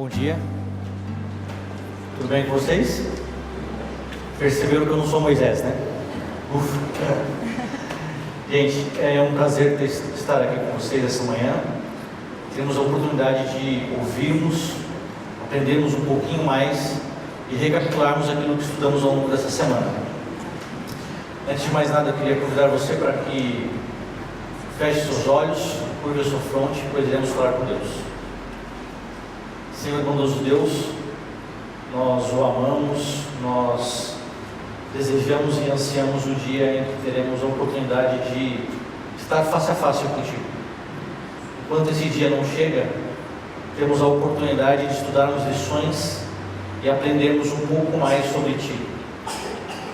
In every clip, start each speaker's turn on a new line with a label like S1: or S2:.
S1: Bom dia. Tudo bem com vocês? Perceberam que eu não sou Moisés, né? Ufa. Gente, é um prazer estar aqui com vocês essa manhã. Temos a oportunidade de ouvirmos, aprendermos um pouquinho mais e recapitularmos aquilo que estudamos ao longo dessa semana. Antes de mais nada, eu queria convidar você para que feche seus olhos, curva sua fronte, pois iremos falar com Deus. Senhor bondoso Deus, nós o amamos, nós desejamos e ansiamos o dia em que teremos a oportunidade de estar face a face contigo. Enquanto esse dia não chega, temos a oportunidade de estudarmos lições e aprendermos um pouco mais sobre ti.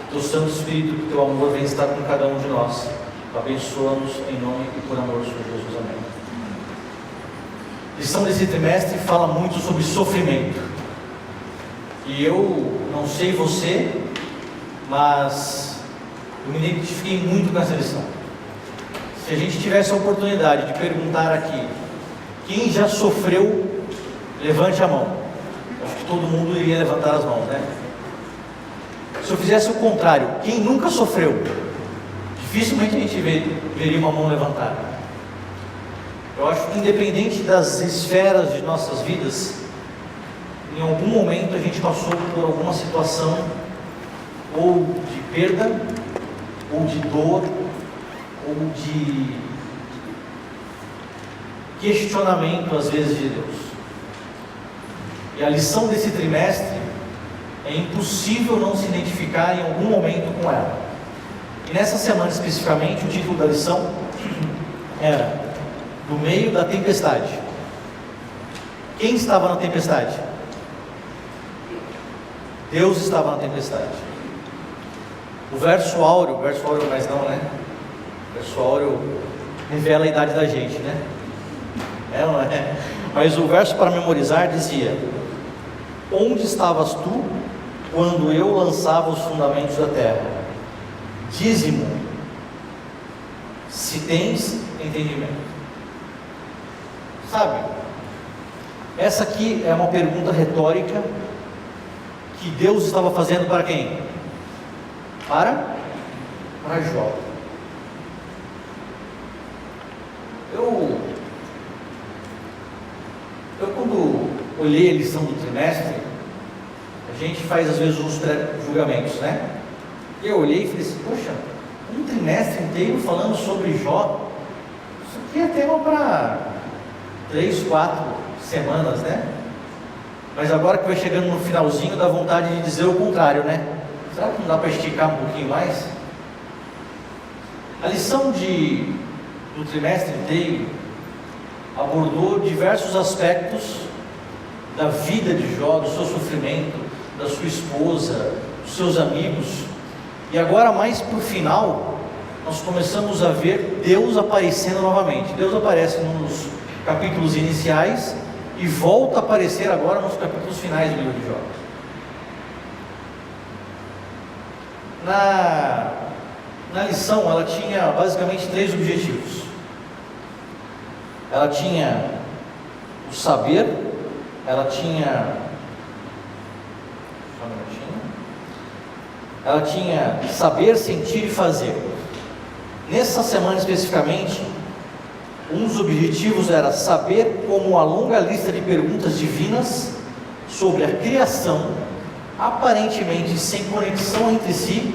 S1: Teu Santo Espírito, que teu amor vem estar com cada um de nós. Abençoa-nos em nome e por amor do Senhor Jesus. Amém. A lição desse trimestre fala muito sobre sofrimento. E eu não sei você, mas eu me identifiquei muito com essa lição. Se a gente tivesse a oportunidade de perguntar aqui, quem já sofreu, levante a mão. Acho que todo mundo iria levantar as mãos, né? Se eu fizesse o contrário, quem nunca sofreu, dificilmente a gente veria uma mão levantada. Eu acho que independente das esferas de nossas vidas, em algum momento a gente passou por alguma situação ou de perda, ou de dor, ou de questionamento às vezes de Deus. E a lição desse trimestre é impossível não se identificar em algum momento com ela. E nessa semana especificamente, o título da lição era No Meio da Tempestade. Quem estava na tempestade? Deus estava na tempestade. O verso áureo mais não, né? O verso áureo revela a idade da gente, né? É, não é? Mas o verso para memorizar dizia: Onde estavas tu quando eu lançava os fundamentos da terra? Dízimo, se tens entendimento. Sabe, essa aqui é uma pergunta retórica que Deus estava fazendo para quem? Para Jó. Eu quando olhei a lição do trimestre, a gente faz às vezes uns julgamentos, né? E eu olhei e falei assim, poxa, um trimestre inteiro falando sobre Jó, isso aqui é tema para 3, 4 semanas, né? Mas agora que vai chegando no finalzinho, dá vontade de dizer o contrário, né? Será que não dá para esticar um pouquinho mais? A lição do trimestre inteiro abordou diversos aspectos da vida de Jó, do seu sofrimento, da sua esposa, dos seus amigos. E agora, mais para o final, nós começamos a ver Deus aparecendo novamente. Deus aparece nos capítulos iniciais e volta a aparecer agora nos capítulos finais do livro de Jó. Na lição, ela tinha basicamente 3 objetivos. Ela tinha o saber, ela tinha saber, sentir e fazer. Nessa semana especificamente, um dos objetivos era saber como a longa lista de perguntas divinas sobre a criação, aparentemente sem conexão entre si,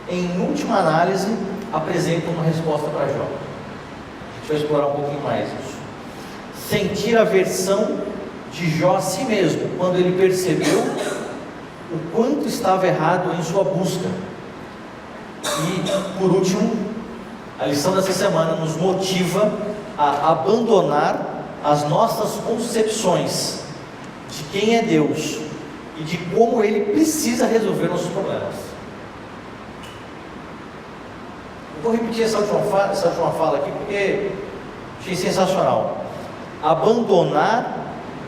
S1: em última análise, apresentam uma resposta para Jó. A gente vai explorar um pouquinho mais isso. Sentir a versão de Jó a si mesmo, quando ele percebeu o quanto estava errado em sua busca. E, por último, a lição dessa semana nos motiva a abandonar as nossas concepções de quem é Deus e de como Ele precisa resolver nossos problemas. Eu vou repetir essa última fala aqui porque achei sensacional. Abandonar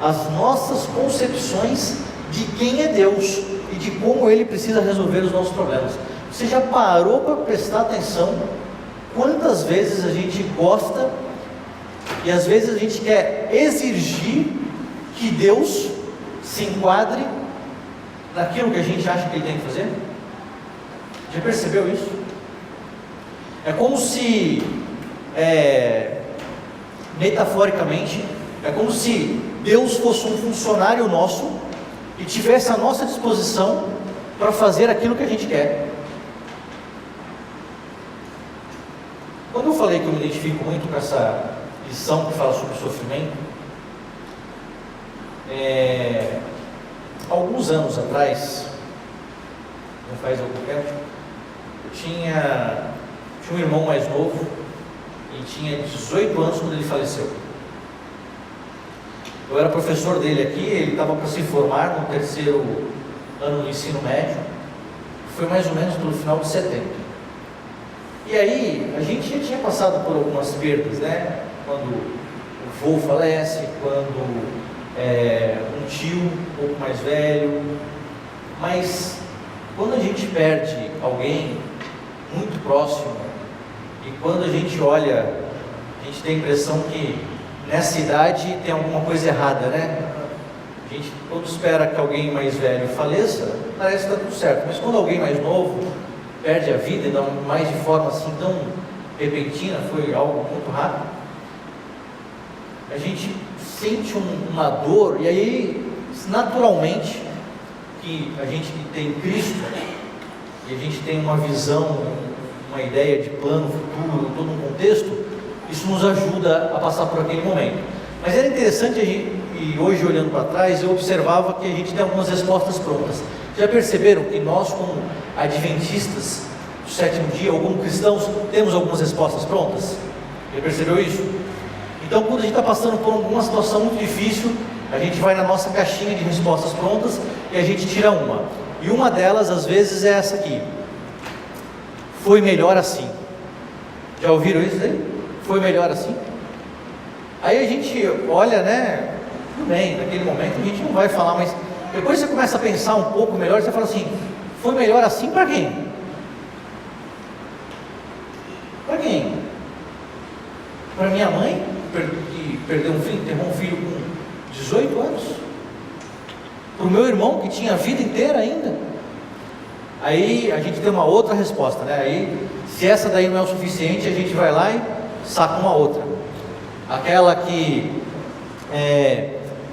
S1: as nossas concepções de quem é Deus e de como Ele precisa resolver os nossos problemas. Você já parou para prestar atenção quantas vezes a gente gosta e às vezes a gente quer exigir que Deus se enquadre naquilo que a gente acha que ele tem que fazer? Já percebeu isso? É como se, metaforicamente, é como se Deus fosse um funcionário nosso e tivesse à nossa disposição para fazer aquilo que a gente quer. Quando eu falei que eu me identifico muito com essa lição que fala sobre sofrimento, alguns anos atrás, não faz algum tempo, eu tinha um irmão mais novo, ele tinha 18 anos quando ele faleceu. Eu era professor dele aqui, ele estava para se formar no 3º ano do ensino médio, foi mais ou menos pelo final de setembro. E aí, a gente já tinha passado por algumas perdas, né? Quando o vô falece, quando um tio um pouco mais velho, mas quando a gente perde alguém muito próximo, e quando a gente olha, a gente tem a impressão que nessa idade tem alguma coisa errada, né? A gente, quando espera que alguém mais velho faleça, parece que está tudo certo, mas quando alguém mais novo perde a vida, e não mais de forma assim tão repentina, foi algo muito rápido, a gente sente uma dor, e aí naturalmente que a gente que tem Cristo, e a gente tem uma visão, uma ideia de plano futuro, todo um contexto, isso nos ajuda a passar por aquele momento. Mas era interessante, e hoje olhando para trás, eu observava que a gente tem algumas respostas prontas. Já perceberam que nós, como adventistas do 7º dia, ou como cristãos, temos algumas respostas prontas? Já percebeu isso? Então, quando a gente está passando por alguma situação muito difícil, a gente vai na nossa caixinha de respostas prontas e a gente tira uma. E uma delas, às vezes, é essa aqui: foi melhor assim. Já ouviram isso aí? Foi melhor assim? Aí a gente olha, né? Tudo bem, naquele momento a gente não vai falar, mas depois você começa a pensar um pouco melhor e você fala assim: foi melhor assim para quem? Para quem? Para minha mãe, que perdeu um filho, teve um filho com 18 anos? Para o meu irmão, que tinha a vida inteira ainda? Aí a gente tem uma outra resposta, né? Aí, se essa daí não é o suficiente, a gente vai lá e saca uma outra. Aquela que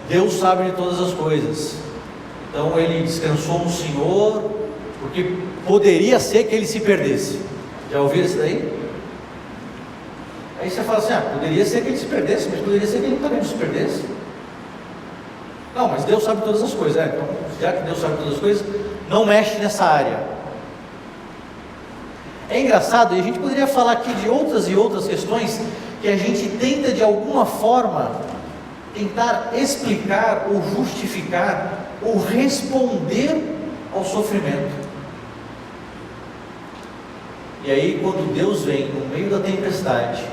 S1: Deus sabe de todas as coisas, então ele descansou no Senhor, porque poderia ser que ele se perdesse. Já ouviram isso daí? Aí você fala assim: poderia ser que ele se perdesse, mas poderia ser que ele também não se perdesse. Não, mas Deus sabe todas as coisas. Então, já que Deus sabe todas as coisas, não mexe nessa área. É engraçado, e a gente poderia falar aqui de outras e outras questões que a gente tenta de alguma forma tentar explicar ou justificar ou responder ao sofrimento. E aí, quando Deus vem no meio da tempestade,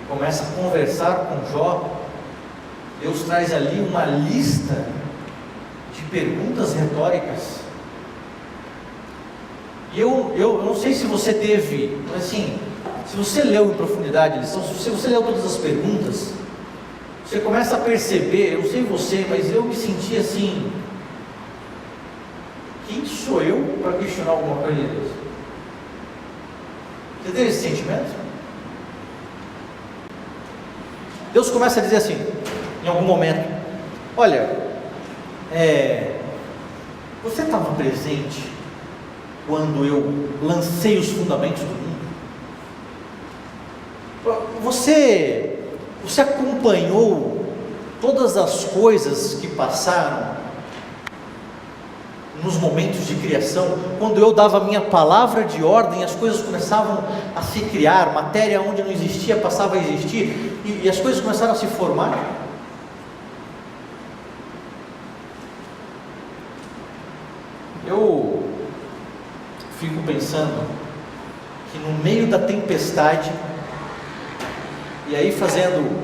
S1: começa a conversar com Jó, Deus traz ali uma lista de perguntas retóricas. E eu não sei se você teve, mas assim, se você leu em profundidade a lição, se você leu todas as perguntas, você começa a perceber, eu não sei você, mas eu me senti assim: quem sou eu para questionar alguma coisa de Deus? Você teve esse sentimento? Deus começa a dizer assim, em algum momento: olha, você estava presente quando eu lancei os fundamentos do mundo? Você acompanhou todas as coisas que passaram nos momentos de criação, quando eu dava a minha palavra de ordem, as coisas começavam a se criar, matéria onde não existia passava a existir, e as coisas começaram a se formar? Eu fico pensando que no meio da tempestade, e aí fazendo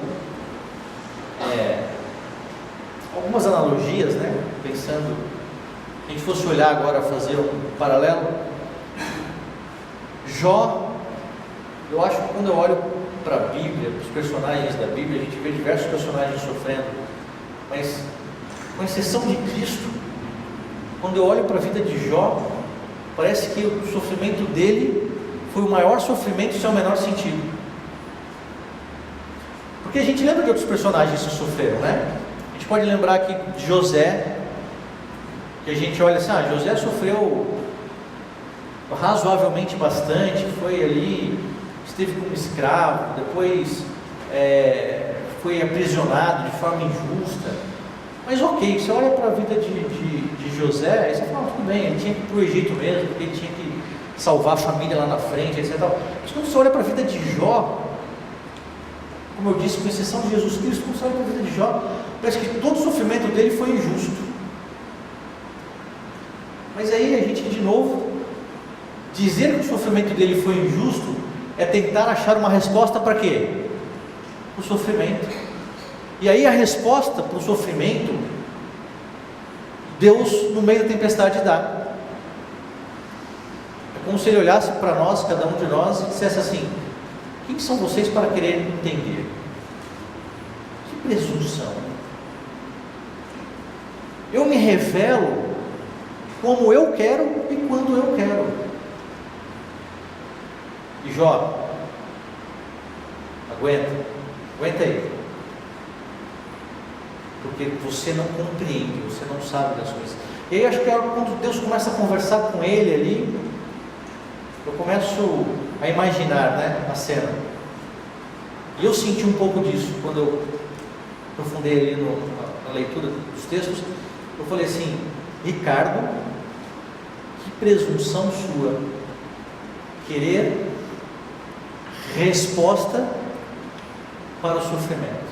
S1: algumas analogias, né? Pensando, se a gente fosse olhar agora, fazer um paralelo, Jó, eu acho que quando eu olho para a Bíblia, os personagens da Bíblia, a gente vê diversos personagens sofrendo, mas com exceção de Cristo, quando eu olho para a vida de Jó, parece que o sofrimento dele foi o maior sofrimento sem o menor sentido. Porque a gente lembra de outros personagens que sofreram, né? A gente pode lembrar aqui de José, que a gente olha assim, José sofreu razoavelmente bastante, foi ali, esteve como escravo, depois foi aprisionado de forma injusta, mas ok, você olha para a vida de José, aí você fala, tudo bem, ele tinha que ir para o Egito mesmo, porque ele tinha que salvar a família lá na frente, etc. Mas quando você olha para a vida de Jó, como eu disse, com exceção de Jesus Cristo, quando você olha para a vida de Jó, parece que todo o sofrimento dele foi injusto. Mas aí a gente, de novo, dizer que o sofrimento dele foi injusto é tentar achar uma resposta para quê? O sofrimento. E aí a resposta para o sofrimento, Deus no meio da tempestade dá. É como se Ele olhasse para nós, cada um de nós, e dissesse assim: quem são vocês para querer entender? Que presunção! Eu me revelo como eu quero e quando eu quero. E Jó, aguenta aí, porque você não compreende, você não sabe das coisas. E aí acho que é quando Deus começa a conversar com ele ali, eu começo a imaginar, né, a cena. E eu senti um pouco disso quando eu aprofundei ali na leitura dos textos. Eu falei assim: Ricardo, que presunção sua querer resposta para o sofrimento.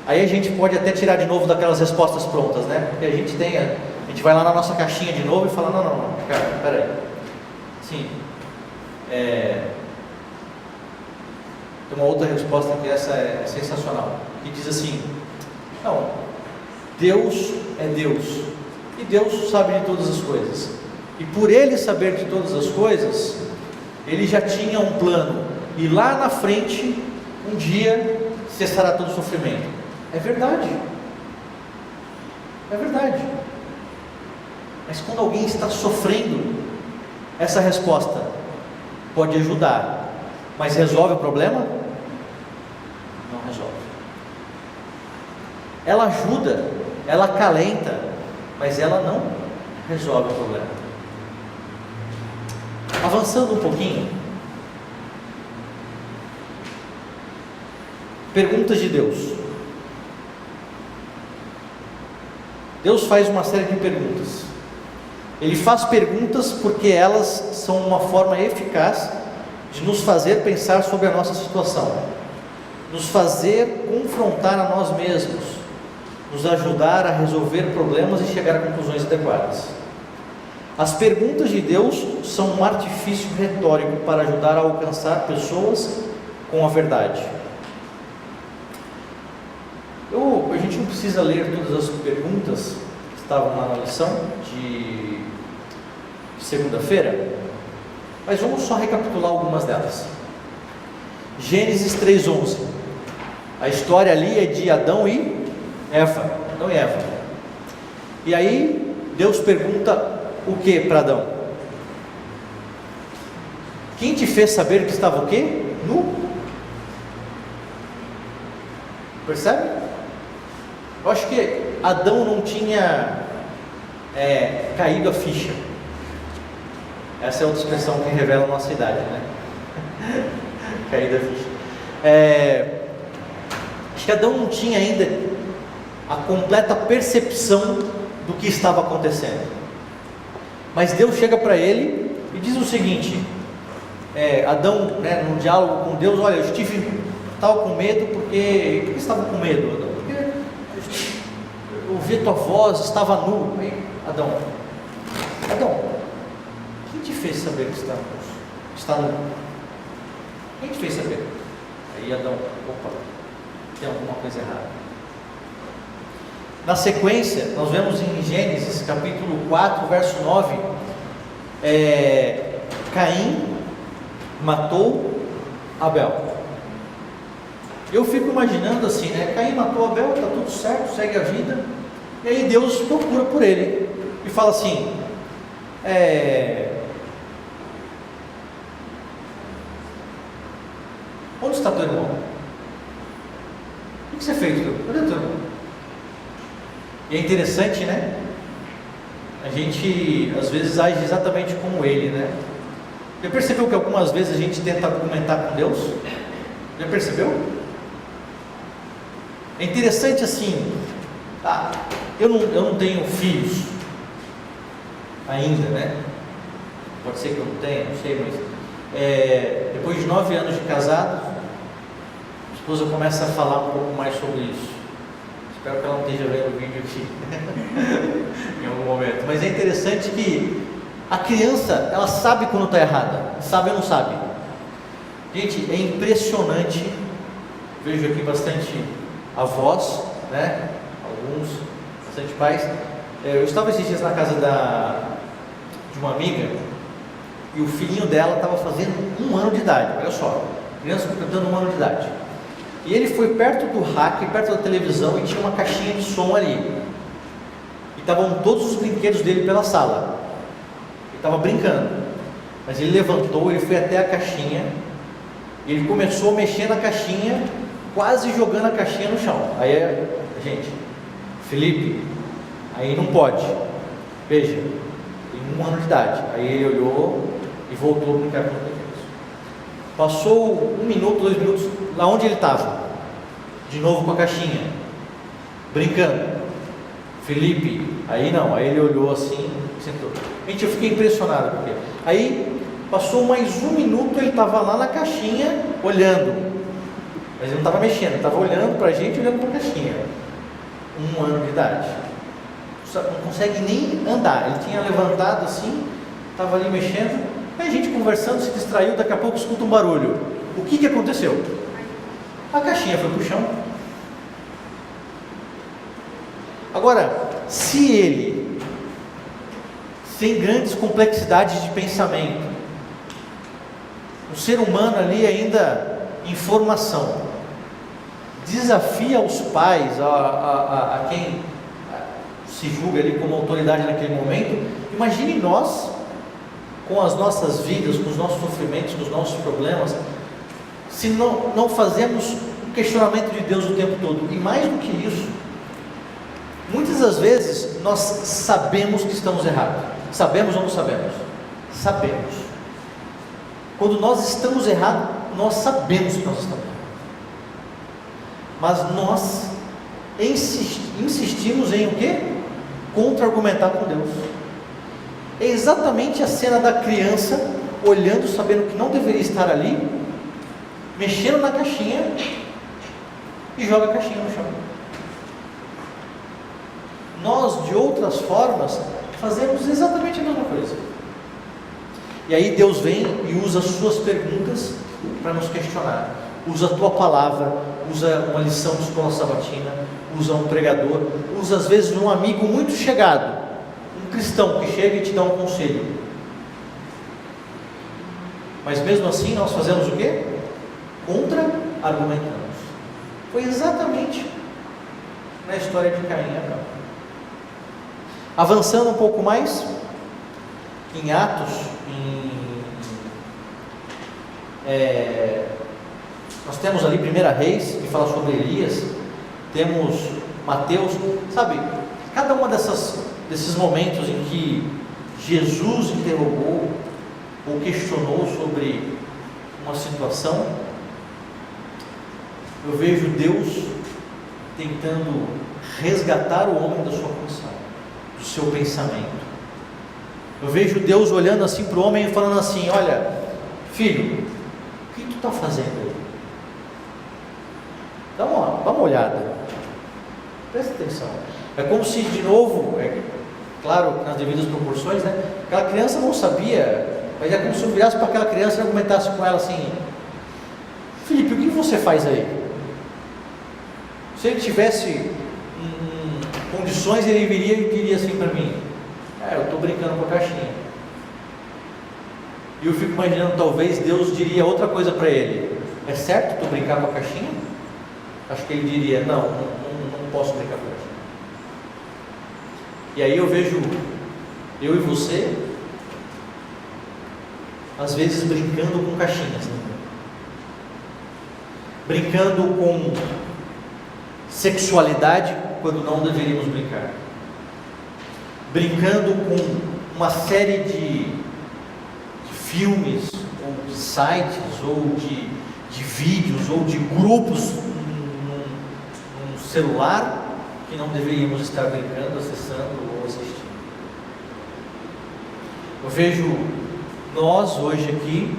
S1: Aí a gente pode até tirar de novo daquelas respostas prontas, né? Porque a gente vai lá na nossa caixinha de novo e fala: não, cara, peraí. Sim, tem uma outra resposta que essa é sensacional, que diz assim: não, Deus é Deus, e Deus sabe de todas as coisas, e por Ele saber de todas as coisas, Ele já tinha um plano, e lá na frente, um dia, cessará todo o sofrimento. É verdade, mas quando alguém está sofrendo, essa resposta pode ajudar, mas resolve o problema? Não resolve. Ela ajuda, ela acalenta, mas ela não resolve o problema. Avançando um pouquinho, perguntas de Deus. Deus faz uma série de perguntas. Ele faz perguntas porque elas são uma forma eficaz de nos fazer pensar sobre a nossa situação, nos fazer confrontar a nós mesmos, nos ajudar a resolver problemas e chegar a conclusões adequadas. As perguntas de Deus são um artifício retórico para ajudar a alcançar pessoas com a verdade. A gente não precisa ler todas as perguntas que estavam lá na lição de segunda-feira, mas vamos só recapitular algumas delas. Gênesis 3:11, a história ali é de Adão e Eva. E aí Deus pergunta o que para Adão? Quem te fez saber que estava o quê? Nu? Percebe? Eu acho que Adão não tinha caído a ficha. Essa é outra expressão que revela a nossa idade, né? Caído a ficha. Acho que Adão não tinha ainda a completa percepção do que estava acontecendo. Mas Deus chega para ele e diz o seguinte: Adão, né, no diálogo com Deus: olha, eu estive tal com medo porque... Por que estava com medo, Adão? Porque eu ouvi tua voz, estava nu. Aí, Adão, quem te fez saber que está nu? Quem te fez saber? Aí Adão: opa, tem alguma coisa errada. Na sequência, nós vemos em Gênesis capítulo 4, verso 9, Caim matou Abel. Eu fico imaginando assim, né? Caim matou Abel, está tudo certo, segue a vida. E aí Deus procura por ele e fala assim: onde está teu irmão? O que você fez? Cadê teu irmão? E é interessante, né? A gente às vezes age exatamente como ele, né? Já percebeu que algumas vezes a gente tenta argumentar com Deus? Já percebeu? É interessante assim, eu não tenho filhos ainda, né? Pode ser que eu não tenha, não sei, mas depois de 9 anos de casado, a esposa começa a falar um pouco mais sobre isso. Espero que ela não esteja vendo o vídeo aqui em algum momento. Mas é interessante que a criança, ela sabe quando está errada, sabe ou não sabe? Gente, é impressionante. Vejo aqui bastante avós, né? Alguns, bastante pais. Eu estava esses dias na casa de uma amiga e o filhinho dela estava fazendo 1 ano de idade. Olha só, criança completando 1 ano de idade. E ele foi perto do rack, perto da televisão, e tinha uma caixinha de som ali. E estavam todos os brinquedos dele pela sala. Ele estava brincando. Mas ele levantou, ele foi até a caixinha, e ele começou a mexer na caixinha, quase jogando a caixinha no chão. Aí, gente, Felipe, aí não pode. Veja, tem 1 ano de idade. Aí ele olhou e voltou a brincar com os brinquedos. Passou 1 minuto, 2 minutos, lá onde ele estava, de novo com a caixinha, brincando. Felipe, aí não, aí ele olhou assim, sentou. Gente, eu fiquei impressionado, porque aí passou mais 1 minuto, ele estava lá na caixinha, olhando, mas ele não estava mexendo, ele estava olhando para a gente, olhando para a caixinha. 1 ano de idade, não consegue nem andar. Ele tinha levantado assim, estava ali mexendo. Aí a gente conversando, se distraiu, daqui a pouco escuta um barulho. O que aconteceu? A caixinha foi para o chão. Agora, se ele, sem grandes complexidades de pensamento, o ser humano ali ainda em formação, desafia os pais, a quem se julga ali como autoridade naquele momento, imagine nós, com as nossas vidas, com os nossos sofrimentos, com os nossos problemas, se não fazemos um questionamento de Deus o tempo todo. E mais do que isso, muitas das vezes nós sabemos que estamos errados. Sabemos ou não sabemos? Sabemos. Quando nós estamos errados, nós sabemos que nós estamos errados. Mas nós insistimos em o quê? Contra-argumentar com Deus. É exatamente a cena da criança olhando, sabendo que não deveria estar ali, mexendo na caixinha e joga a caixinha no chão. Nós, de outras formas, fazemos exatamente a mesma coisa. E aí Deus vem e usa as suas perguntas para nos questionar. Usa a tua palavra, usa uma lição de escola sabatina, usa um pregador, usa às vezes um amigo muito chegado, um cristão que chega e te dá um conselho. Mas mesmo assim nós fazemos o quê? Contra-argumentamos. Foi exatamente na história de Caim e Abel. Avançando um pouco mais, em Atos, nós temos ali 1 Reis, que fala sobre Elias, temos Mateus, sabe, cada uma desses momentos em que Jesus interrogou ou questionou sobre uma situação, eu vejo Deus tentando resgatar o homem da sua condição, do seu pensamento. Eu vejo Deus olhando assim para o homem e falando assim: olha, filho, o que tu está fazendo aí? Dá uma olhada, presta atenção. É como se, de novo, claro, nas devidas proporções, né? Aquela criança não sabia, mas é como se eu virasse para aquela criança e argumentasse com ela assim: Felipe, o que você faz aí? Se ele tivesse condições, ele viria e diria assim para mim: eu estou brincando com a caixinha. E eu fico imaginando, talvez Deus diria outra coisa para ele: é certo tu brincar com a caixinha? Acho que ele diria: não posso brincar com a caixinha. E aí eu vejo eu e você, às vezes brincando com caixinhas, né? Brincando com sexualidade quando não deveríamos brincar, brincando com uma série de filmes, ou de sites, ou de vídeos, ou de grupos num celular que não deveríamos estar brincando, acessando ou assistindo. Eu vejo nós hoje aqui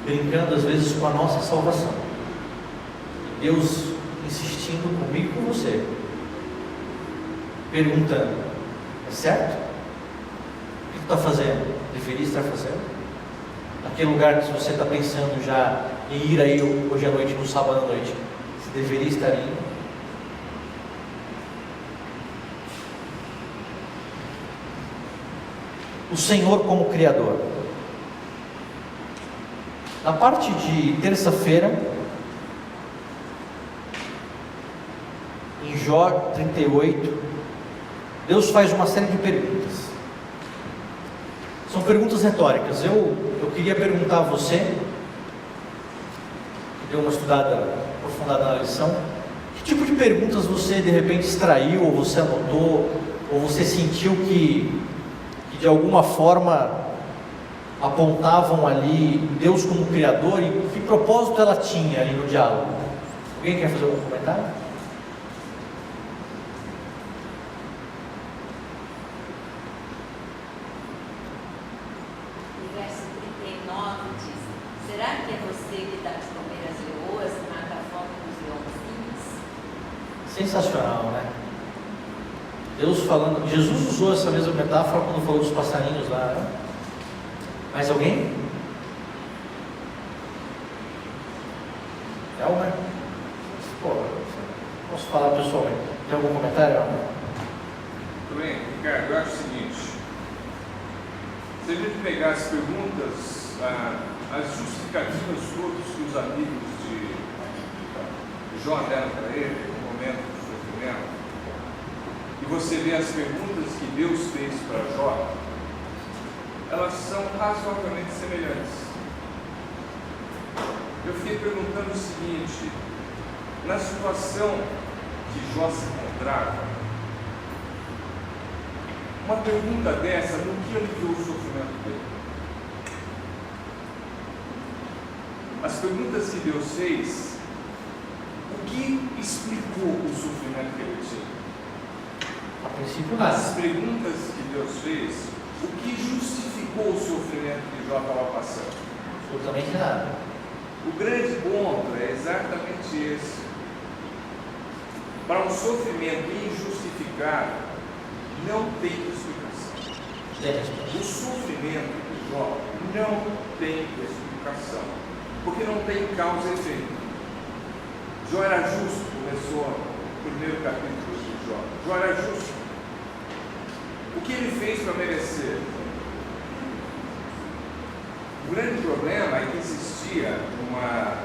S1: brincando às vezes com a nossa salvação, Deus insistindo comigo e com você, perguntando: é certo? O que tu está fazendo? Deveria estar fazendo? Aquele lugar que você está pensando já em ir aí hoje à noite, no sábado à noite, você deveria estar indo? O Senhor como Criador. Na parte de terça-feira, em Jó 38, Deus faz uma série de perguntas. São perguntas retóricas. Eu queria perguntar a você, que deu uma estudada aprofundada na lição, que tipo de perguntas você de repente extraiu, ou você anotou, ou você sentiu que de alguma forma apontavam ali Deus como Criador, e que propósito ela tinha ali no diálogo? Alguém quer fazer algum comentário?
S2: O verso 39 diz: será que é você que dá de comer as leoas, mata a fome dos leãozinhos?
S1: Sensacional, né? Deus falando, Jesus usou essa mesma metáfora quando falou dos passarinhos lá, né? Mais alguém? Elmer? Pô, posso falar pessoalmente. Tem algum comentário, Elmer?
S3: Tudo bem, Ricardo, eu acho o seguinte: se a gente pegar as perguntas, as justificativas todas que os amigos de Jó deram para ele no momento do sofrimento, e você vê as perguntas que Deus fez para Jó, elas são razoavelmente semelhantes. Eu fiquei perguntando o seguinte: na situação que Jó se encontrava, uma pergunta dessa, no que aliviou o sofrimento dele? As perguntas que Deus fez, o que explicou o sofrimento que ele tinha?
S1: A princípio nada.
S3: As perguntas que Deus fez, o que justificou o sofrimento que Jó estava passando?
S1: Absolutamente nada.
S3: O grande ponto é exatamente esse. Para um sofrimento injustificado, não tem explicação. O sofrimento de Jó não tem explicação, porque não tem causa e efeito. Jó era justo, começou o primeiro capítulo de Jó. Jó era justo. O que ele fez para merecer? O grande problema é que existia uma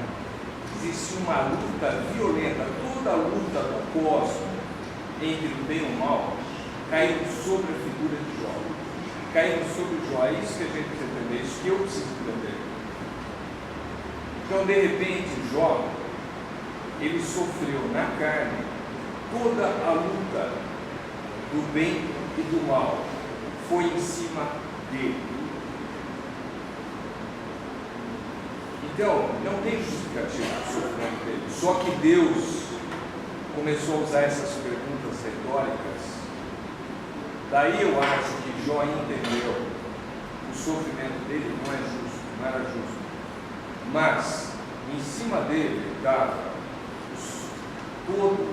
S3: luta violenta. Toda a luta do cosmos entre o bem e o mal caiu sobre a figura de Jó. Caiu sobre Jó. É isso que a gente precisa entender, é isso que eu preciso entender. Então, de repente, Jó, ele sofreu na carne toda a luta do bem e do mal. Foi em cima dele. Então, não tem justificativa do sofrimento dele. Só que Deus começou a usar essas perguntas retóricas. Daí eu acho que Jó entendeu que o sofrimento dele não é justo, não era justo. Mas, em cima dele estava toda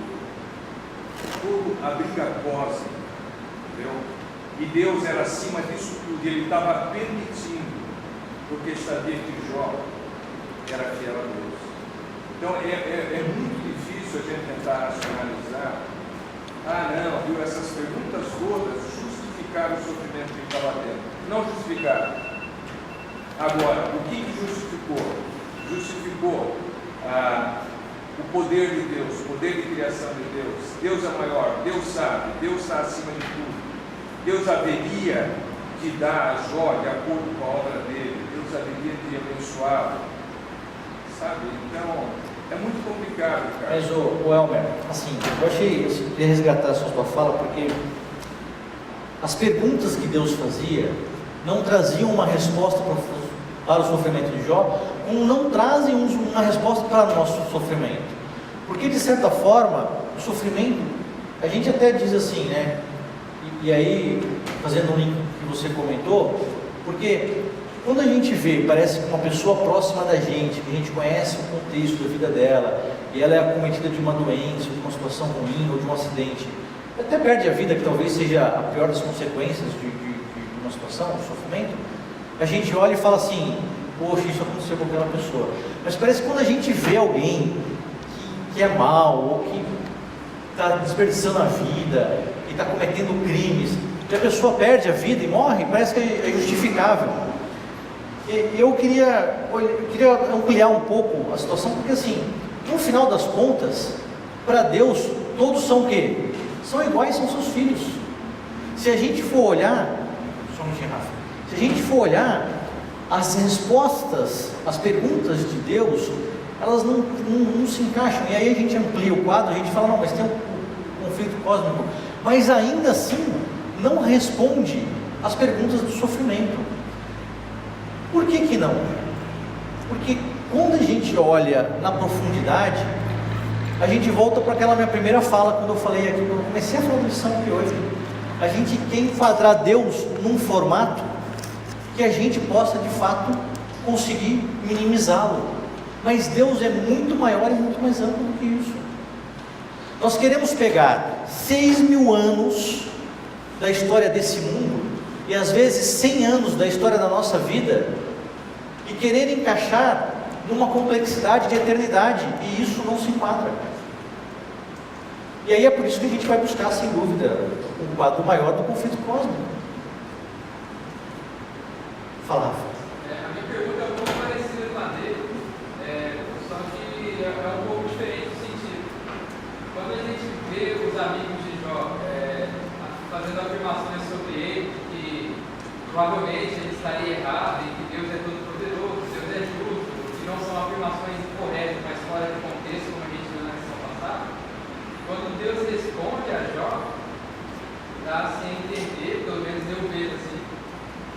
S3: a briga cósmica, entendeu? E Deus era acima disso tudo, e ele estava permitindo, porque sabia que Jó era fiel a Deus. Então é muito difícil a gente tentar racionalizar. Não, viu, essas perguntas todas justificaram o sofrimento que ele estava tendo. Não justificaram. Agora, o que justificou? Justificou o poder de Deus, o poder de criação de Deus. Deus é maior, Deus sabe, Deus está acima de tudo. Deus haveria de dar a Jó de acordo com a obra dele, Deus haveria de abençoá-lo, sabe? Então, é muito complicado, cara.
S1: Mas o Elmer, assim, eu achei, eu queria resgatar essa sua fala, porque as perguntas que Deus fazia não traziam uma resposta para o sofrimento de Jó, como não trazem uma resposta para o nosso sofrimento. Porque, de certa forma, o sofrimento, a gente até diz assim, né? E aí, fazendo um link que você comentou, porque quando a gente vê, parece que uma pessoa próxima da gente, que a gente conhece o contexto da vida dela, e ela é acometida de uma doença, de uma situação ruim, ou de um acidente, até perde a vida, que talvez seja a pior das consequências de uma situação, de sofrimento, a gente olha e fala assim, poxa, isso aconteceu com aquela pessoa. Mas parece que quando a gente vê alguém que é mal, ou que está desperdiçando a vida, que está cometendo crimes, que a pessoa perde a vida e morre, parece que é justificável. Eu queria ampliar um pouco a situação, porque assim, no final das contas, para Deus, todos são o quê? São iguais, são seus filhos. Se a gente for olhar, só um minutinho, Rafa, se a gente for olhar, as respostas, as perguntas de Deus, elas não se encaixam, e aí a gente amplia o quadro, a gente fala, não, mas tem um conflito cósmico, mas ainda assim, não responde às perguntas do sofrimento. Por que não? Porque quando a gente olha na profundidade, a gente volta para aquela minha primeira fala, quando eu falei aqui, quando eu comecei a falar da lição aqui hoje, a gente quer enquadrar Deus num formato que a gente possa de fato conseguir minimizá-lo, mas Deus é muito maior e muito mais amplo do que isso. Nós queremos pegar 6.000 anos da história desse mundo, e às vezes 100 anos da história da nossa vida, e querer encaixar numa complexidade de eternidade, e isso não se enquadra. E aí é por isso que a gente vai buscar, sem dúvida, um quadro maior do conflito cósmico. Fala.
S4: A minha pergunta é um pouco parecida com a dele, só que é um pouco diferente no sentido. Quando a gente vê os amigos de Jó fazendo afirmações sobre ele, que provavelmente ele estaria errado, e que Deus é todo poderoso, Deus é justo, que não são afirmações incorretas, mas fora de contexto, como a gente viu na lição passada, quando Deus responde a Jó, dá-se a entender, pelo menos eu vejo assim,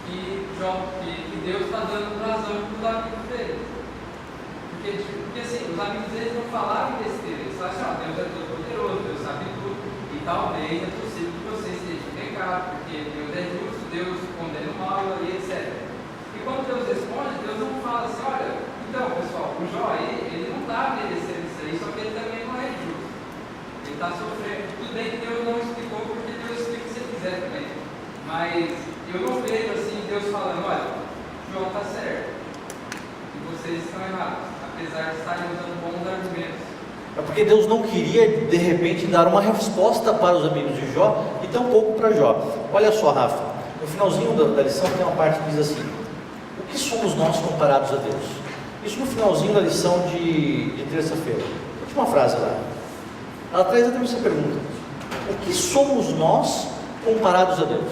S4: que Deus está dando razão para os amigos dele. Porque assim, os amigos deles não falaram besteira, eles falaram assim, Deus é todo poderoso, Deus sabe tudo, e talvez é possível que você esteja em pecado, porque Deus é justo, Deus condena o mal e etc. E quando Deus responde, Deus não fala assim, olha, então pessoal, o Jó aí, ele não está merecendo isso aí, só que ele também não é justo, ele está sofrendo. Tudo bem que Deus não explicou, porque Deus explica se ele quiser também, mas eu não vejo assim Deus falando, olha, Jó está certo, e vocês estão errados, apesar de estarem usando bons argumentos.
S1: É porque Deus não queria, de repente, dar uma resposta para os amigos de Jó, e tampouco para Jó. Olha só, Rafa, no finalzinho da lição tem uma parte que diz assim, o que somos nós comparados a Deus? Isso no finalzinho da lição de terça-feira. Última frase lá. Ela traz exatamente essa pergunta. O que somos nós comparados a Deus?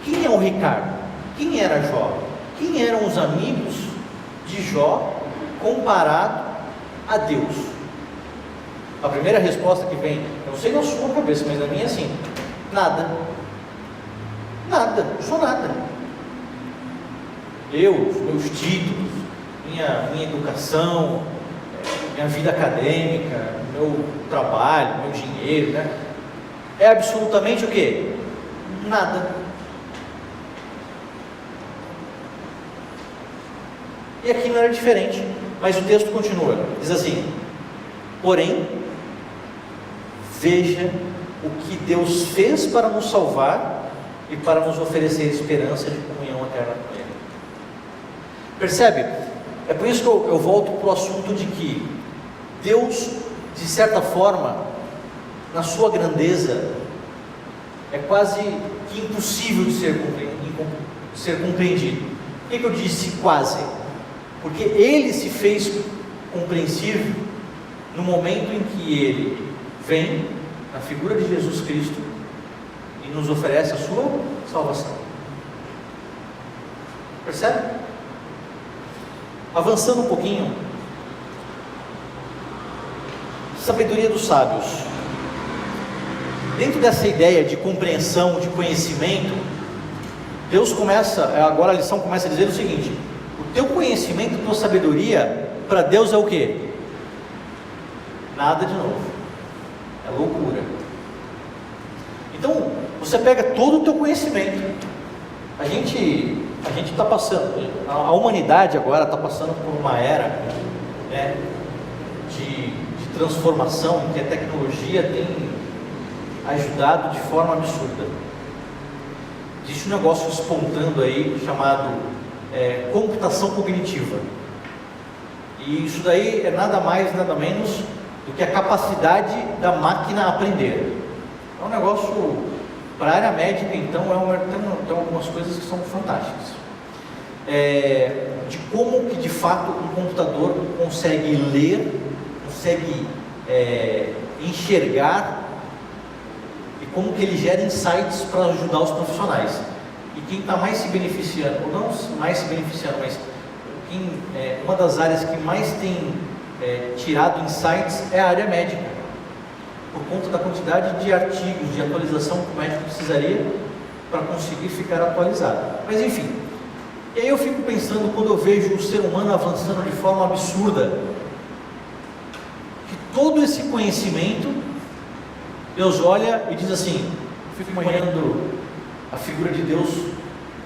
S1: Quem é o Ricardo? Quem era Jó? Quem eram os amigos de Jó comparado a Deus? A primeira resposta que vem, eu não sei na sua cabeça, mas na minha é assim, nada. Nada, não sou nada. Eu, os meus títulos, minha educação, minha vida acadêmica, meu trabalho, meu dinheiro, né? É absolutamente o quê? Nada. E aqui não era diferente, mas o texto continua, diz assim, porém, veja o que Deus fez para nos salvar e para nos oferecer esperança de comunhão eterna com Ele. Percebe? É por isso que eu volto para o assunto de que Deus, de certa forma, na sua grandeza, é quase que impossível de ser compreendido. Por que eu disse quase? Porque Ele se fez compreensível no momento em que Ele vem, na figura de Jesus Cristo, e nos oferece a sua salvação. Percebe? Avançando um pouquinho, sabedoria dos sábios. Dentro dessa ideia de compreensão, de conhecimento, Deus começa, agora a lição começa a dizer o seguinte: o teu conhecimento, a tua sabedoria, para Deus é o quê? Nada de novo, é loucura. Então, você pega todo o teu conhecimento, a gente está passando, a humanidade agora está passando por uma era, né, de transformação, que a tecnologia tem ajudado de forma absurda. Existe um negócio espontando aí chamado computação cognitiva, e isso daí é nada mais, nada menos do que a capacidade da máquina aprender. É um negócio para a área médica, então tem algumas coisas que são fantásticas, de como que de fato um computador consegue ler, consegue enxergar, e como que ele gera insights para ajudar os profissionais. E quem está mais se beneficiando, ou não mais se beneficiando, mas uma das áreas que mais tem tirado insights é a área médica, por conta da quantidade de artigos, de atualização que o médico precisaria para conseguir ficar atualizado. Mas enfim, e aí eu fico pensando, quando eu vejo o ser humano avançando de forma absurda, que todo esse conhecimento, Deus olha e diz assim, fico imaginando a figura de Deus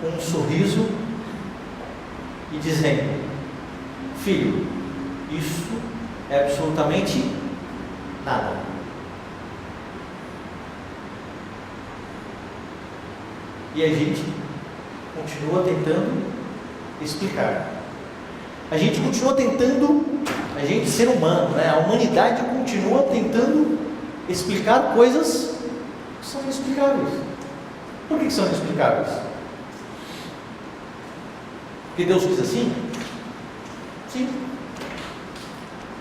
S1: com um sorriso e dizendo: filho, isso é absolutamente nada. E a gente continua tentando explicar. A gente continua tentando, a gente, ser humano, né? A humanidade continua tentando explicar coisas que são inexplicáveis. Por que são inexplicáveis? Porque Deus quis assim? Sim.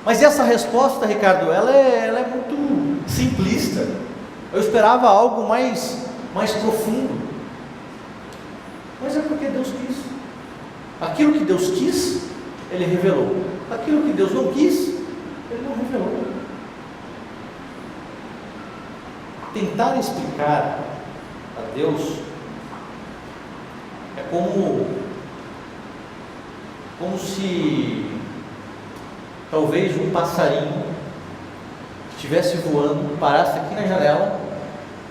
S1: Mas essa resposta, Ricardo, ela é muito simplista. Eu esperava algo mais profundo. Mas é porque Deus quis. Aquilo que Deus quis, Ele revelou. Aquilo que Deus não quis, Ele não revelou. Tentar explicar a Deus é como se talvez um passarinho estivesse voando, parasse aqui na janela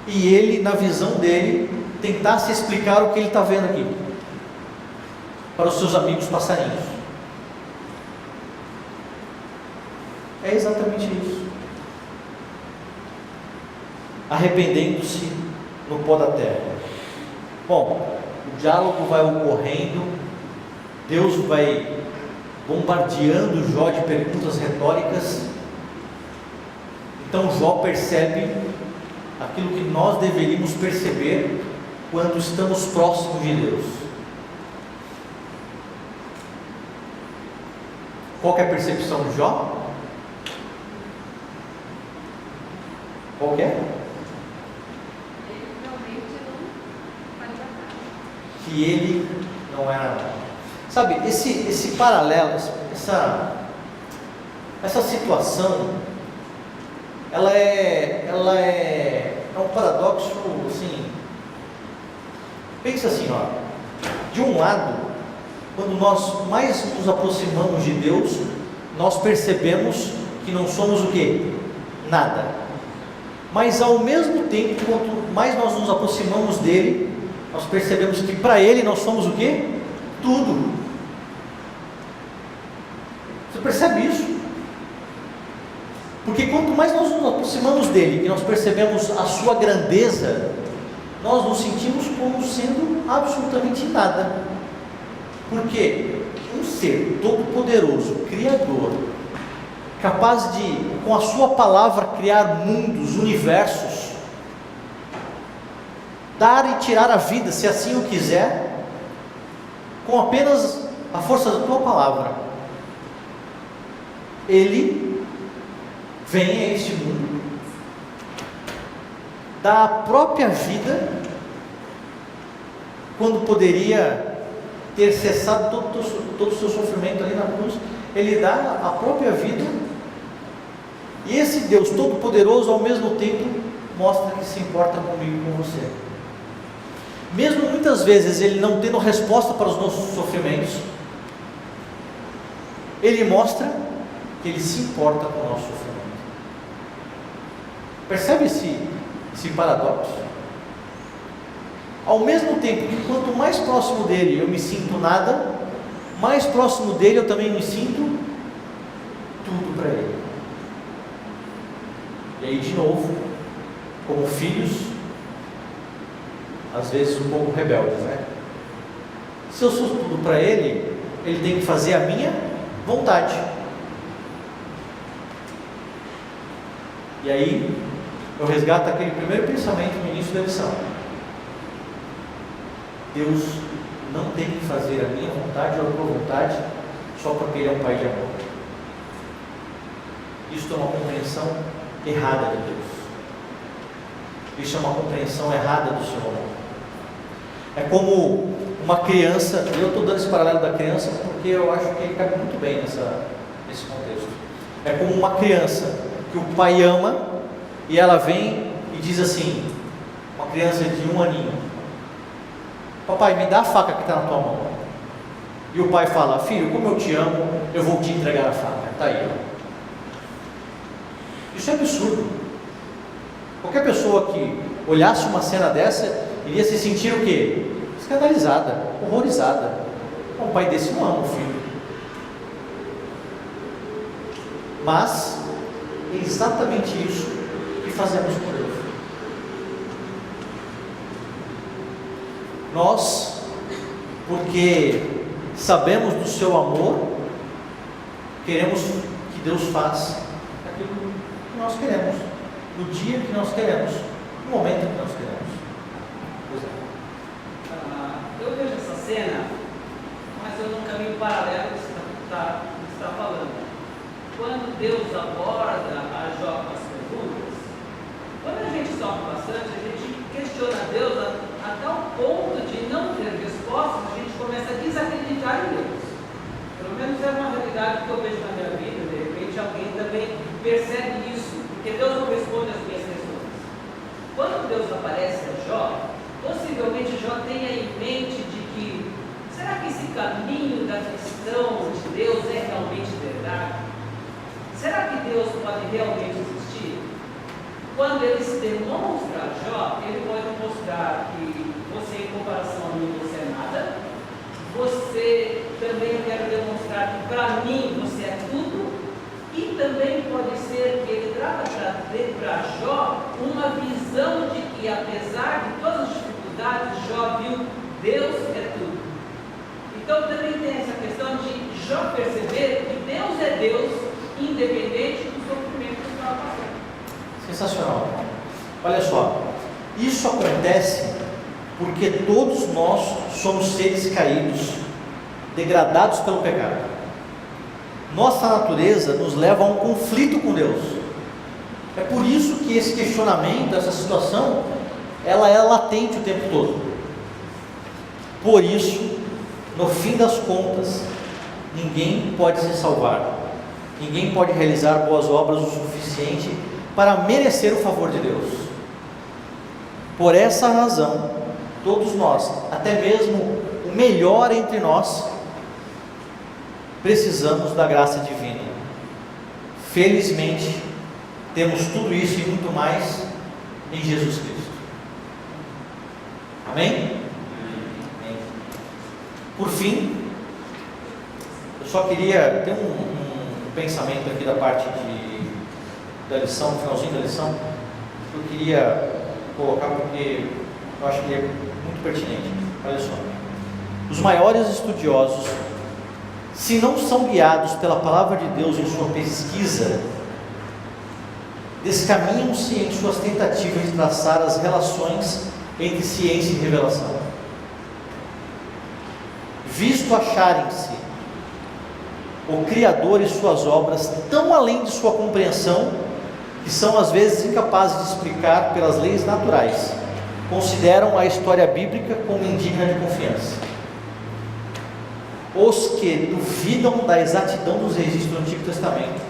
S1: e ele, na visão dele, tentasse explicar o que ele está vendo aqui para os seus amigos passarinhos. É exatamente isso. Arrependendo-se no pó da terra. Bom, o diálogo vai ocorrendo, Deus vai bombardeando Jó de perguntas retóricas. Então Jó percebe aquilo que nós deveríamos perceber quando estamos próximos de Deus. Qual que é a percepção de Jó? Qual que é? Que ele não era nada. Sabe, esse paralelo, essa situação, ela é um paradoxo, assim. Pensa assim, ó. De um lado, quando nós mais nos aproximamos de Deus, nós percebemos que não somos o quê? Nada. Mas ao mesmo tempo, quanto mais nós nos aproximamos dele, nós percebemos que para ele nós somos o quê? Tudo. Você percebe isso? Porque quanto mais nós nos aproximamos dele e nós percebemos a sua grandeza, nós nos sentimos como sendo absolutamente nada. Porque um ser todo-poderoso, criador, capaz de, com a sua palavra, criar mundos, universos, dar e tirar a vida, se assim o quiser, com apenas a força da tua palavra, ele vem a este mundo, dá a própria vida, quando poderia ter cessado todo o seu sofrimento ali na cruz. Ele dá a própria vida, e esse Deus Todo-Poderoso ao mesmo tempo mostra que se importa comigo e com você. Mesmo muitas vezes Ele não tendo resposta para os nossos sofrimentos, Ele mostra que Ele se importa com o nosso sofrimento. Percebe esse paradoxo? Ao mesmo tempo que quanto mais próximo dele eu me sinto nada, mais próximo dele eu também me sinto tudo para Ele. E aí de novo, como filhos, às vezes um pouco rebeldes, né? Se eu sou tudo para Ele, Ele tem que fazer a minha vontade. E aí eu resgato aquele primeiro pensamento no início da lição: Deus não tem que fazer a minha vontade ou a tua vontade só porque Ele é um Pai de amor. Isso é uma compreensão errada de Deus. Isso é uma compreensão errada do seu amor. É como uma criança, e eu estou dando esse paralelo da criança porque eu acho que ele cabe muito bem nesse contexto. É como uma criança que o pai ama, e ela vem e diz assim, uma criança de 1 aninho: papai, me dá a faca que está na tua mão. E o pai fala: filho, como eu te amo, eu vou te entregar a faca, está aí. Isso é absurdo. Qualquer pessoa que olhasse uma cena dessa iria se sentir o quê? Escandalizada, horrorizada. Um pai desse não ama o filho. Mas é exatamente isso que fazemos com Deus. Nós, porque sabemos do seu amor, queremos que Deus faça aquilo que nós queremos, no dia que nós queremos, no momento que nós queremos. Pois é.
S4: Eu vejo essa cena, mas eu num caminho paralelo que você está falando. Quando Deus aborda a Jó com as perguntas, quando a gente sofre bastante, a gente questiona Deus a tal ponto de não ter respostas, a gente começa a desacreditar em Deus. Pelo menos é uma realidade que eu vejo na minha vida. De repente alguém também percebe isso, porque Deus não responde as minhas questões. Quando Deus aparece a Jó, possivelmente Jó tenha em mente de que, será que esse caminho da questão de Deus é realmente verdade? Será que Deus pode realmente existir? Quando ele se demonstra a Jó, ele pode mostrar que você, em comparação a mim, você é nada. Você também, eu quero demonstrar que para mim você é tudo. E também pode ser que ele traga para Jó uma visão de que, apesar de todas as dificuldades, Jó viu Deus é tudo. Então também tem essa questão de Jó perceber que Deus é Deus, independente do sofrimento que estava passando.
S1: Sensacional. Olha só, isso acontece porque todos nós somos seres caídos, degradados pelo pecado. Nossa natureza nos leva a um conflito com Deus. É por isso que esse questionamento, essa situação, ela é latente o tempo todo. Por isso, no fim das contas, ninguém pode se salvar. Ninguém pode realizar boas obras o suficiente para merecer o favor de Deus. Por essa razão, todos nós, até mesmo o melhor entre nós, precisamos da graça divina. Felizmente, temos tudo isso e muito mais em Jesus Cristo. Amém? Amém. Por fim, eu só queria ter um pensamento aqui da parte da lição, no finalzinho da lição, que eu queria colocar porque eu acho que é muito pertinente. Olha só, os maiores estudiosos, se não são guiados pela palavra de Deus em sua pesquisa, descaminham-se em suas tentativas de traçar as relações entre ciência e revelação, visto acharem-se o Criador e suas obras tão além de sua compreensão, que são às vezes incapazes de explicar pelas leis naturais, consideram a história bíblica como indigna de confiança. Os que duvidam da exatidão dos registros do Antigo Testamento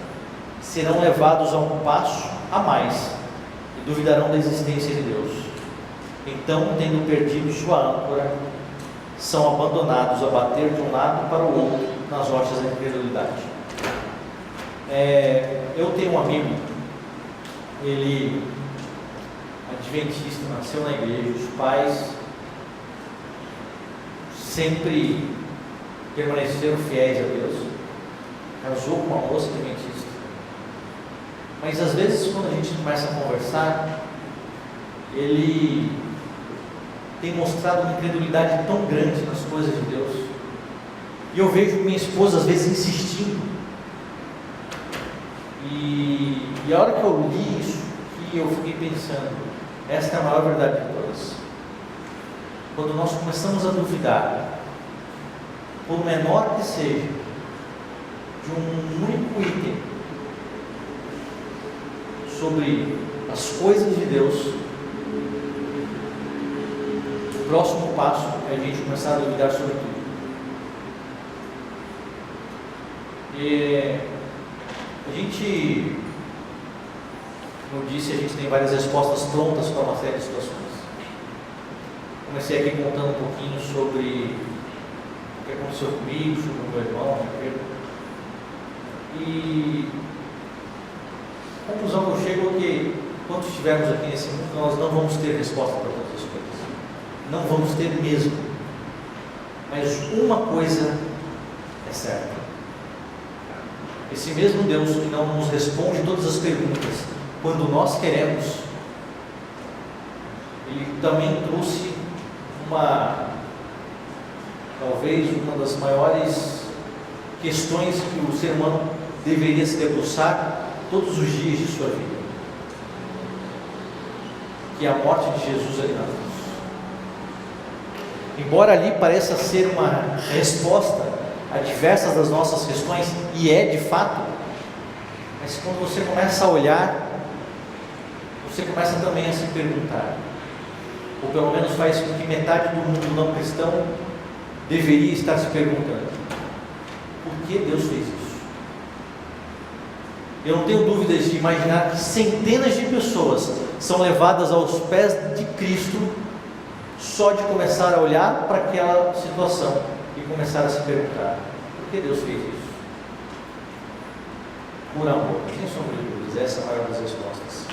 S1: serão levados a um passo a mais e duvidarão da existência de Deus. Então, tendo perdido sua âncora, são abandonados a bater de um lado para o outro nas rochas da incredulidade. Eu tenho um amigo, ele adventista, nasceu na igreja, os pais sempre permaneceram fiéis a Deus, casou com uma moça adventista, mas às vezes quando a gente começa a conversar, ele tem mostrado uma incredulidade tão grande nas coisas de Deus, e eu vejo minha esposa às vezes insistindo, e a hora que eu li isso, que eu fiquei pensando, esta é a maior verdade de todas. Quando nós começamos a duvidar, por menor que seja, de um único item sobre as coisas de Deus, o próximo passo é a gente começar a duvidar sobre tudo. E a gente, como eu disse, a gente tem várias respostas prontas para uma série de situações. Comecei aqui contando um pouquinho sobre o que aconteceu comigo, sobre o meu irmão, e a conclusão que eu chego é que, quando estivermos aqui nesse mundo, nós não vamos ter resposta para todas as coisas. Não vamos ter mesmo. Mas uma coisa é certa: esse mesmo Deus que não nos responde todas as perguntas quando nós queremos, Ele também trouxe talvez uma das maiores questões que o ser humano deveria se debruçar todos os dias de sua vida, que é a morte de Jesus ali na cruz. Embora ali pareça ser uma resposta a diversas das nossas questões, e é de fato, mas quando você começa a olhar, você começa também a se perguntar, ou pelo menos faz com que metade do mundo não cristão deveria estar se perguntando: por que Deus fez isso? Eu não tenho dúvidas de imaginar que centenas de pessoas são levadas aos pés de Cristo só de começar a olhar para aquela situação e começar a se perguntar: por que Deus fez isso? Por amor, sem sombra de dúvidas, essa é a maior das respostas.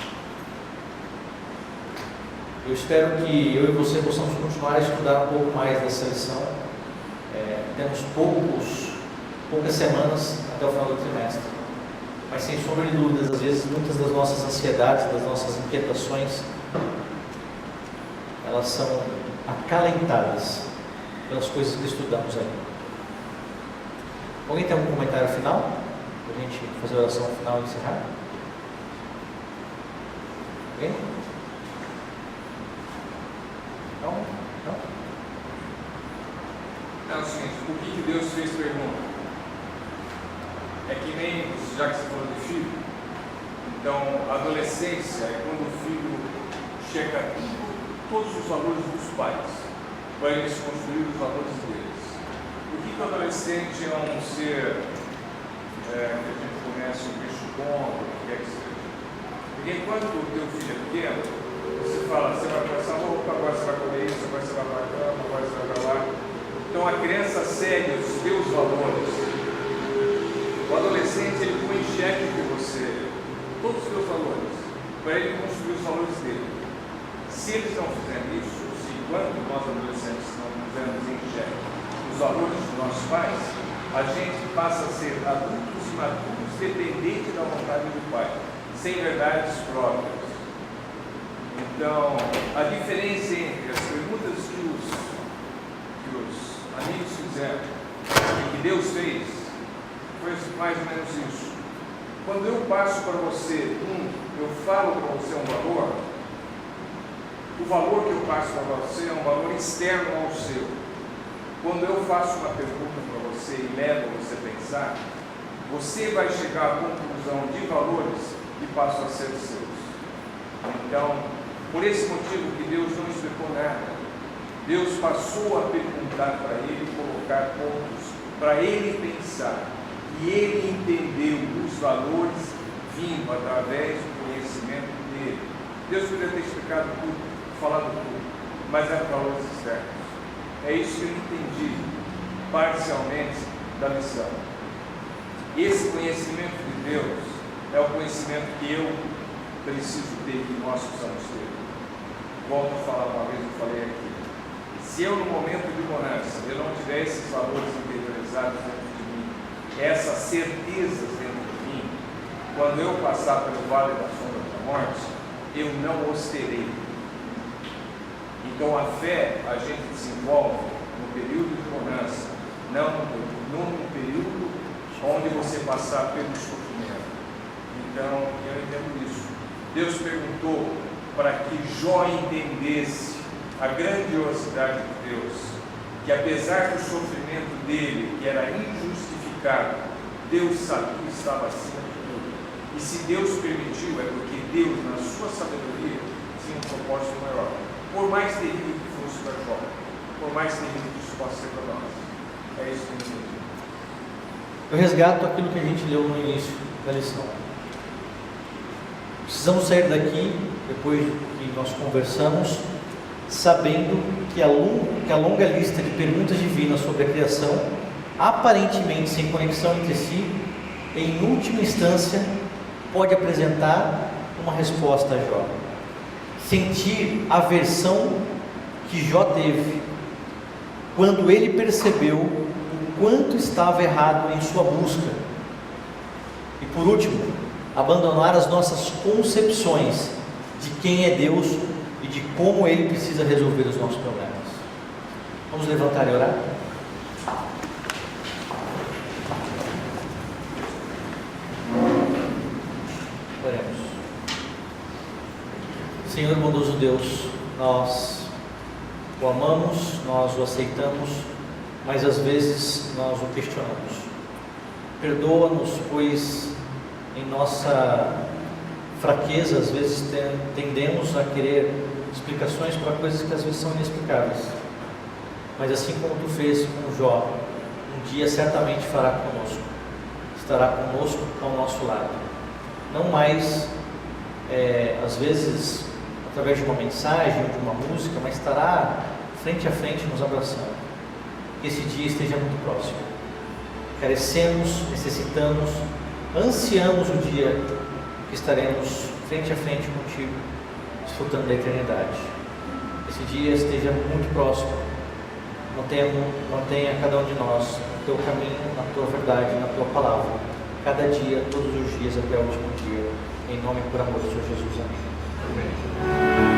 S1: Eu espero que eu e você possamos continuar a estudar um pouco mais dessa lição. Temos poucas semanas até o final do trimestre, mas sem sombra de dúvidas, às vezes muitas das nossas ansiedades, das nossas inquietações, elas são acalentadas pelas coisas que estudamos aí. Alguém tem algum comentário final? Para a gente fazer a oração final e encerrar? Alguém? Não?
S3: É o seguinte: por que Deus fez pergunta? É que nem, já que você falou de filho, então a adolescência é quando o filho checa todos os valores dos pais, para eles construir os valores deles. Por que o adolescente é um ser que a gente conhece um bicho bom, o que quer que seja? Porque enquanto o teu filho é pequeno, você fala: você vai para essa roupa, agora você vai comer isso, agora você vai para a cama, agora você vai para lá. Então a criança segue os teus valores. O adolescente, ele põe em xeque de você todos os teus valores, para ele construir os valores dele. Se eles não fizerem isso, se enquanto nós adolescentes não pusermos em xeque os valores dos nossos pais, a gente passa a ser adultos e maduros dependentes da vontade do pai, sem verdades próprias. Então, a diferença entre as perguntas que os amigos fizeram e que Deus fez foi mais ou menos isso. Quando eu passo para você eu falo para você um valor, o valor que eu passo para você é um valor externo ao seu. Quando eu faço uma pergunta para você e levo você a pensar, você vai chegar à conclusão de valores e passam a ser seus. Então, por esse motivo que Deus não explicou nada, Deus passou a perguntar para ele, colocar pontos para ele pensar, e ele entendeu os valores vindo através do conhecimento dele. Deus poderia ter explicado tudo, falado tudo, mas eram valores externos. É isso que eu entendi parcialmente da lição. Esse conhecimento de Deus é o conhecimento que eu preciso ter, que nós precisamos ter. Volto a falar uma vez, eu falei aqui. Se eu, no momento de bonança, eu não tiver esses valores interiorizados dentro de mim, essas certezas dentro de mim, quando eu passar pelo vale da sombra da morte, eu não os terei. Então a fé, a gente desenvolve no período de bonança, não no período onde você passar pelo sofrimento. Então, eu entendo isso. Deus perguntou para que Jó entendesse a grandiosidade de Deus, que apesar do sofrimento dele, que era injustificado, Deus sabia que estava acima de tudo. E se Deus permitiu, é porque Deus, na sua sabedoria, tinha um propósito maior. Por mais terrível que fosse para Jó, por mais terrível que isso possa ser para nós. É isso que eu entendi.
S1: Eu resgato aquilo que a gente leu no início da lição. Precisamos sair daqui, depois que nós conversamos, sabendo que a longa lista de perguntas divinas sobre a criação, aparentemente sem conexão entre si, em última instância, pode apresentar uma resposta a Jó. Sentir a aversão que Jó teve quando ele percebeu o quanto estava errado em sua busca. E por último, abandonar as nossas concepções de quem é Deus e de como Ele precisa resolver os nossos problemas. Vamos levantar e orar? Oremos. Senhor bondoso Deus, nós o amamos, nós o aceitamos, mas às vezes nós o questionamos. Perdoa-nos, pois em nossa fraqueza, às vezes tendemos a querer explicações para coisas que às vezes são inexplicáveis. Mas assim como tu fez com Jó, um dia certamente fará conosco, estará conosco ao nosso lado. Não mais, às vezes, através de uma mensagem ou de uma música, mas estará frente a frente nos abraçando. Que esse dia esteja muito próximo. Carecemos, necessitamos, ansiamos o dia que estaremos frente a frente contigo, desfrutando da eternidade. Esse dia esteja muito próximo. Mantenha cada um de nós no teu caminho, na tua verdade, na tua palavra, cada dia, todos os dias, até o último dia. Em nome e por amor do Senhor Jesus. Amém.
S3: Amém.